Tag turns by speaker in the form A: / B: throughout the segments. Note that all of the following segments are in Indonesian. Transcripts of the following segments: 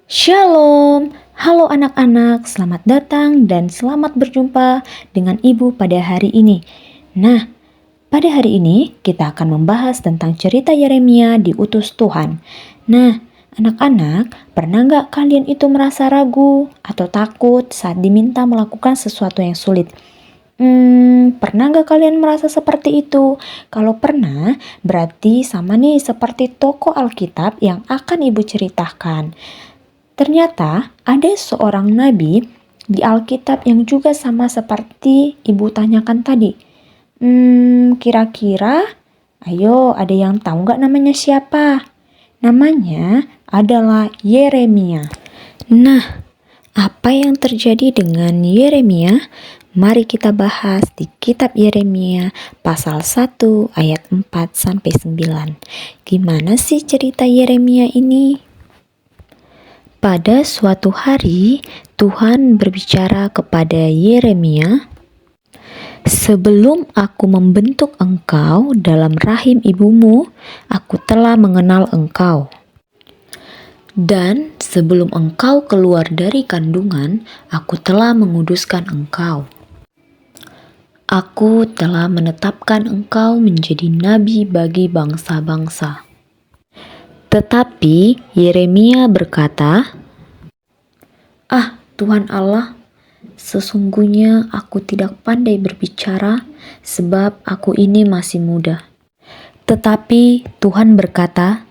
A: Shalom, halo anak-anak, selamat datang dan selamat berjumpa dengan Ibu pada hari ini. Nah, pada hari ini kita akan membahas tentang cerita Yeremia diutus Tuhan. Nah, anak-anak, pernah nggak kalian itu merasa ragu atau takut saat diminta melakukan sesuatu yang sulit? Pernah nggak kalian merasa seperti itu? Kalau pernah, berarti sama nih seperti tokoh Alkitab yang akan Ibu ceritakan. Ternyata ada seorang nabi di Alkitab yang juga sama seperti Ibu tanyakan tadi. Kira-kira, ayo ada yang tahu nggak namanya siapa? Namanya adalah Yeremia. Nah, apa yang terjadi dengan Yeremia? Mari kita bahas di kitab Yeremia pasal 1 ayat 4-9. Gimana sih cerita Yeremia ini? Pada suatu hari, Tuhan berbicara kepada Yeremia, "Sebelum aku membentuk engkau dalam rahim ibumu, aku telah mengenal engkau. Dan sebelum engkau keluar dari kandungan, aku telah menguduskan engkau. Aku telah menetapkan engkau menjadi nabi bagi bangsa-bangsa." Tetapi Yeremia berkata, Tuhan Allah, sesungguhnya aku tidak pandai berbicara sebab aku ini masih muda." Tetapi Tuhan berkata,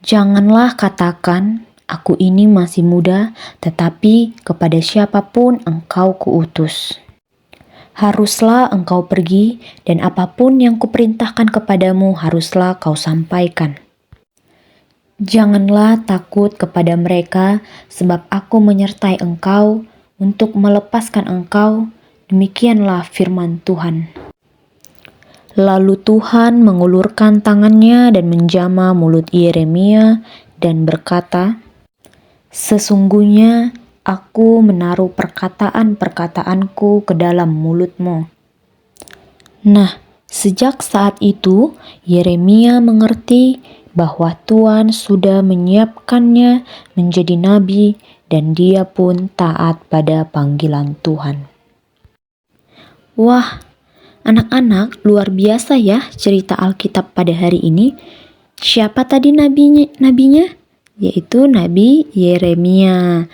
A: "Janganlah katakan, aku ini masih muda, tetapi kepada siapapun engkau kuutus. Haruslah engkau pergi, dan apapun yang kuperintahkan kepadamu haruslah kau sampaikan. Janganlah takut kepada mereka, sebab aku menyertai engkau untuk melepaskan engkau." Demikianlah firman Tuhan. Lalu Tuhan mengulurkan tangannya dan menjamah mulut Yeremia dan berkata, "Sesungguhnya aku menaruh perkataan-perkataanku ke dalam mulutmu." Nah, sejak saat itu Yeremia mengerti bahwa Tuhan sudah menyiapkannya menjadi nabi dan dia pun taat pada panggilan Tuhan. Wah, anak-anak, luar biasa ya cerita Alkitab pada hari ini. Siapa tadi nabinya? Yaitu Nabi Yeremia.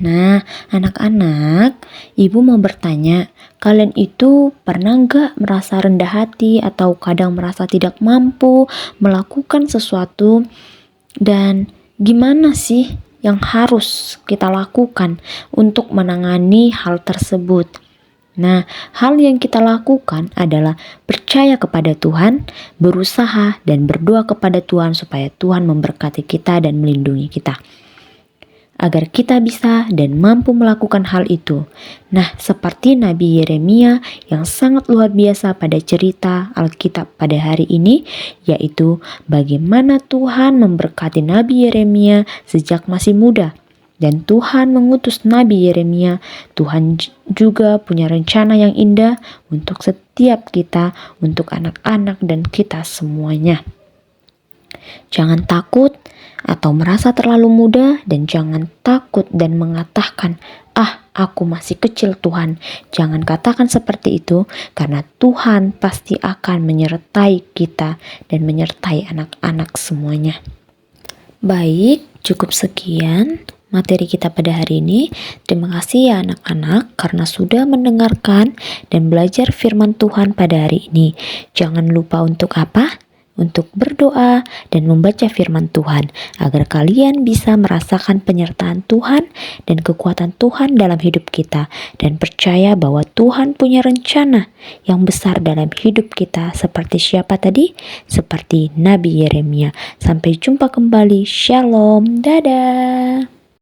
A: Nah, anak-anak, Ibu mau bertanya, kalian itu pernah nggak merasa rendah hati atau kadang merasa tidak mampu melakukan sesuatu? Dan gimana sih yang harus kita lakukan untuk menangani hal tersebut? Nah, hal yang kita lakukan adalah percaya kepada Tuhan, berusaha dan berdoa kepada Tuhan supaya Tuhan memberkati kita dan melindungi kita, agar kita bisa dan mampu melakukan hal itu. Nah, seperti Nabi Yeremia yang sangat luar biasa pada cerita Alkitab pada hari ini, yaitu bagaimana Tuhan memberkati Nabi Yeremia sejak masih muda. Dan Tuhan mengutus Nabi Yeremia. Tuhan juga punya rencana yang indah untuk setiap kita, untuk anak-anak dan kita semuanya. Jangan takut atau merasa terlalu muda, dan jangan takut dan mengatakan, aku masih kecil Tuhan. Jangan katakan seperti itu, karena Tuhan pasti akan menyertai kita dan menyertai anak-anak semuanya. Baik, cukup sekian materi kita pada hari ini. Terima kasih ya anak-anak karena sudah mendengarkan dan belajar firman Tuhan pada hari ini. Jangan lupa untuk apa? Untuk berdoa dan membaca firman Tuhan agar kalian bisa merasakan penyertaan Tuhan dan kekuatan Tuhan dalam hidup kita, dan percaya bahwa Tuhan punya rencana yang besar dalam hidup kita. Seperti siapa tadi? Seperti Nabi Yeremia. Sampai jumpa kembali. Shalom. Dadah.